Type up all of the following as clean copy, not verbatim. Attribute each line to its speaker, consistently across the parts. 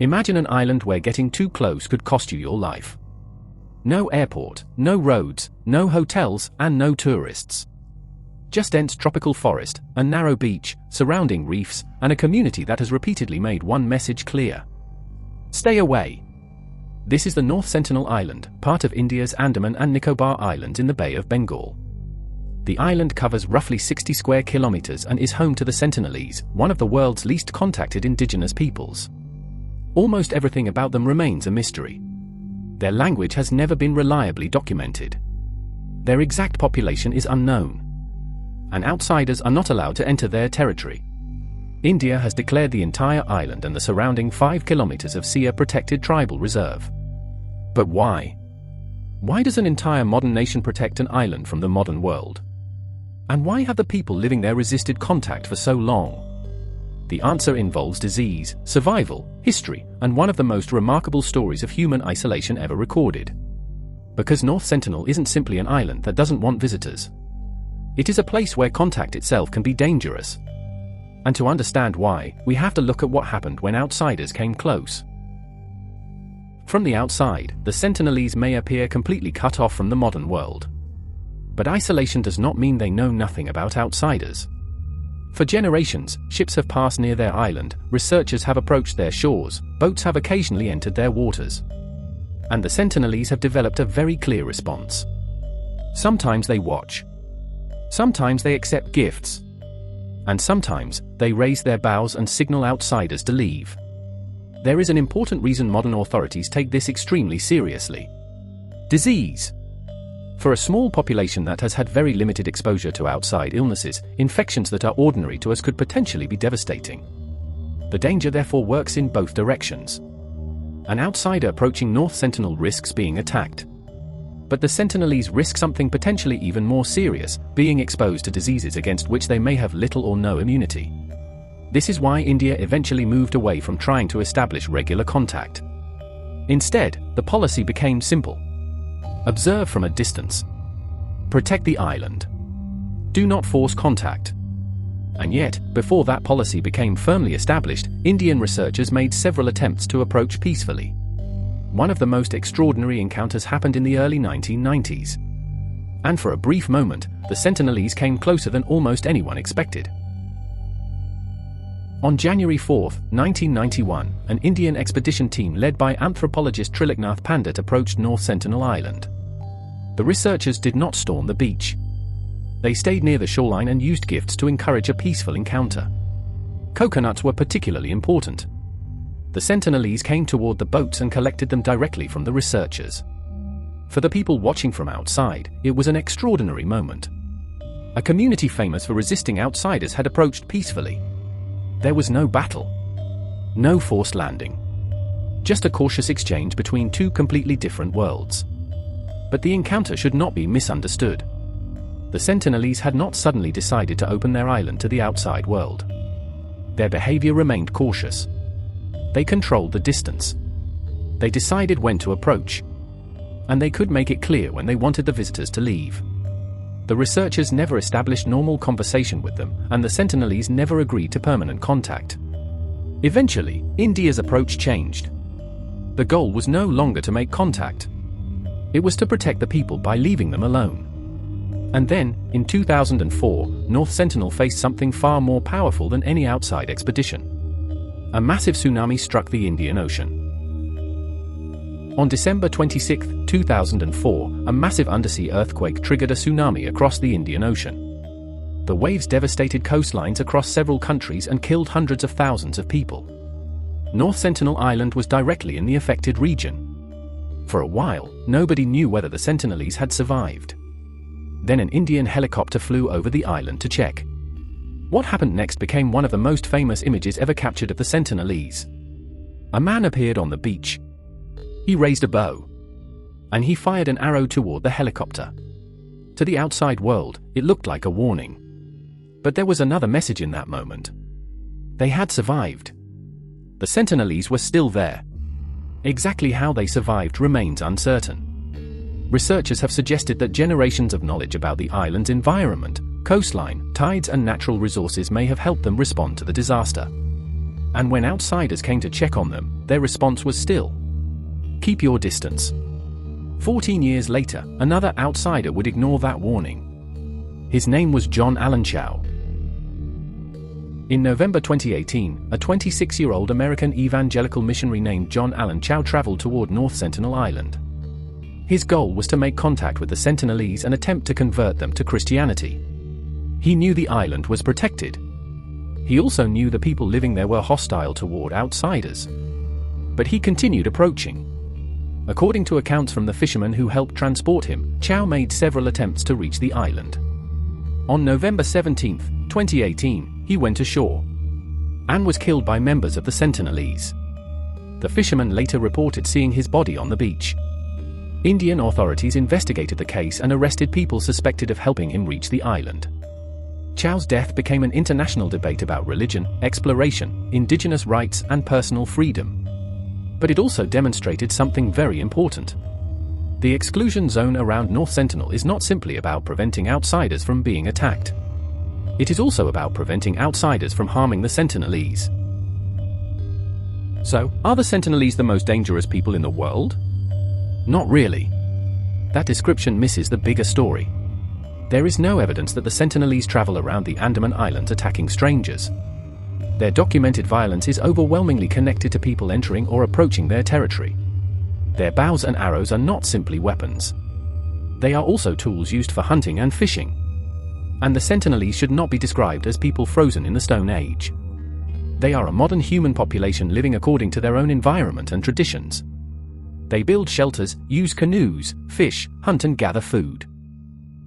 Speaker 1: Imagine an island where getting too close could cost you your life. No airport, no roads, no hotels, and no tourists. Just dense tropical forest, a narrow beach, surrounding reefs, and a community that has repeatedly made one message clear. Stay away. This is the North Sentinel Island, part of India's Andaman and Nicobar Islands in the Bay of Bengal. The island covers roughly 60 square kilometers and is home to the Sentinelese, one of the world's least contacted indigenous peoples. Almost everything about them remains a mystery. Their language has never been reliably documented. Their exact population is unknown. And outsiders are not allowed to enter their territory. India has declared the entire island and the surrounding 5 kilometers of sea a protected tribal reserve. But why? Why does an entire modern nation protect an island from the modern world? And why have the people living there resisted contact for so long? The answer involves disease, survival, history, and one of the most remarkable stories of human isolation ever recorded. Because North Sentinel isn't simply an island that doesn't want visitors. It is a place where contact itself can be dangerous. And to understand why, we have to look at what happened when outsiders came close. From the outside, the Sentinelese may appear completely cut off from the modern world. But isolation does not mean they know nothing about outsiders. For generations, ships have passed near their island, researchers have approached their shores, boats have occasionally entered their waters. And the Sentinelese have developed a very clear response. Sometimes they watch. Sometimes they accept gifts. And sometimes, they raise their bows and signal outsiders to leave. There is an important reason modern authorities take this extremely seriously. Disease. For a small population that has had very limited exposure to outside illnesses, infections that are ordinary to us could potentially be devastating. The danger therefore works in both directions. An outsider approaching North Sentinel risks being attacked. But the Sentinelese risk something potentially even more serious, being exposed to diseases against which they may have little or no immunity. This is why India eventually moved away from trying to establish regular contact. Instead, the policy became simple. Observe from a distance. Protect the island. Do not force contact. And yet, before that policy became firmly established, Indian researchers made several attempts to approach peacefully. One of the most extraordinary encounters happened in the early 1990s. And for a brief moment, the Sentinelese came closer than almost anyone expected. On January 4, 1991, an Indian expedition team led by anthropologist Triloknath Pandit approached North Sentinel Island. The researchers did not storm the beach. They stayed near the shoreline and used gifts to encourage a peaceful encounter. Coconuts were particularly important. The Sentinelese came toward the boats and collected them directly from the researchers. For the people watching from outside, it was an extraordinary moment. A community famous for resisting outsiders had approached peacefully. There was no battle. No forced landing. Just a cautious exchange between two completely different worlds. But the encounter should not be misunderstood. The Sentinelese had not suddenly decided to open their island to the outside world. Their behavior remained cautious. They controlled the distance. They decided when to approach. And they could make it clear when they wanted the visitors to leave. The researchers never established normal conversation with them, and the Sentinelese never agreed to permanent contact. Eventually, India's approach changed. The goal was no longer to make contact. It was to protect the people by leaving them alone. And then, in 2004, North Sentinel faced something far more powerful than any outside expedition. A massive tsunami struck the Indian Ocean. On December 26, 2004, a massive undersea earthquake triggered a tsunami across the Indian Ocean. The waves devastated coastlines across several countries and killed hundreds of thousands of people. North Sentinel Island was directly in the affected region. For a while, nobody knew whether the Sentinelese had survived. Then an Indian helicopter flew over the island to check. What happened next became one of the most famous images ever captured of the Sentinelese. A man appeared on the beach. He raised a bow. And he fired an arrow toward the helicopter. To the outside world, it looked like a warning. But there was another message in that moment. They had survived. The Sentinelese were still there. Exactly how they survived remains uncertain. Researchers have suggested that generations of knowledge about the island's environment, coastline, tides and natural resources may have helped them respond to the disaster. And when outsiders came to check on them, their response was still, "Keep your distance." 14 years later, another outsider would ignore that warning. His name was John Allen Chau. In November 2018, a 26-year-old American evangelical missionary named John Allen Chau traveled toward North Sentinel Island. His goal was to make contact with the Sentinelese and attempt to convert them to Christianity. He knew the island was protected. He also knew the people living there were hostile toward outsiders. But he continued approaching. According to accounts from the fishermen who helped transport him, Chau made several attempts to reach the island. On November 17, 2018, he went ashore and was killed by members of the Sentinelese. The fishermen later reported seeing his body on the beach. Indian authorities investigated the case and arrested people suspected of helping him reach the island. Chau's death became an international debate about religion, exploration, indigenous rights, and personal freedom. But it also demonstrated something very important. The exclusion zone around North Sentinel is not simply about preventing outsiders from being attacked. It is also about preventing outsiders from harming the Sentinelese. So, are the Sentinelese the most dangerous people in the world? Not really. That description misses the bigger story. There is no evidence that the Sentinelese travel around the Andaman Islands attacking strangers. Their documented violence is overwhelmingly connected to people entering or approaching their territory. Their bows and arrows are not simply weapons. They are also tools used for hunting and fishing. And the Sentinelese should not be described as people frozen in the Stone Age. They are a modern human population living according to their own environment and traditions. They build shelters, use canoes, fish, hunt and gather food.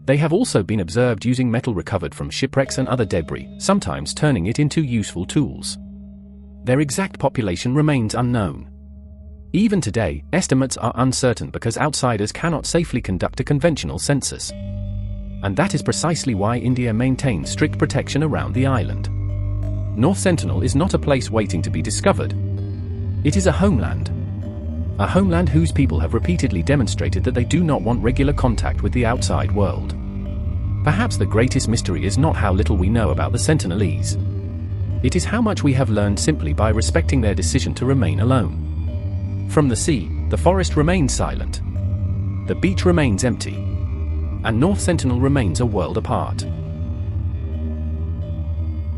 Speaker 1: They have also been observed using metal recovered from shipwrecks and other debris, sometimes turning it into useful tools. Their exact population remains unknown. Even today, estimates are uncertain because outsiders cannot safely conduct a conventional census. And that is precisely why India maintains strict protection around the island. North Sentinel is not a place waiting to be discovered. It is a homeland. A homeland whose people have repeatedly demonstrated that they do not want regular contact with the outside world. Perhaps the greatest mystery is not how little we know about the Sentinelese. It is how much we have learned simply by respecting their decision to remain alone. From the sea, the forest remains silent. The beach remains empty. And North Sentinel remains a world apart.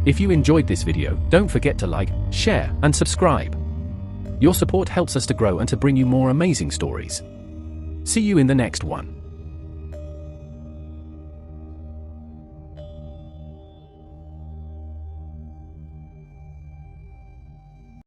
Speaker 1: If you enjoyed this video, don't forget to like, share, and subscribe. Your support helps us to grow and to bring you more amazing stories. See you in the next one.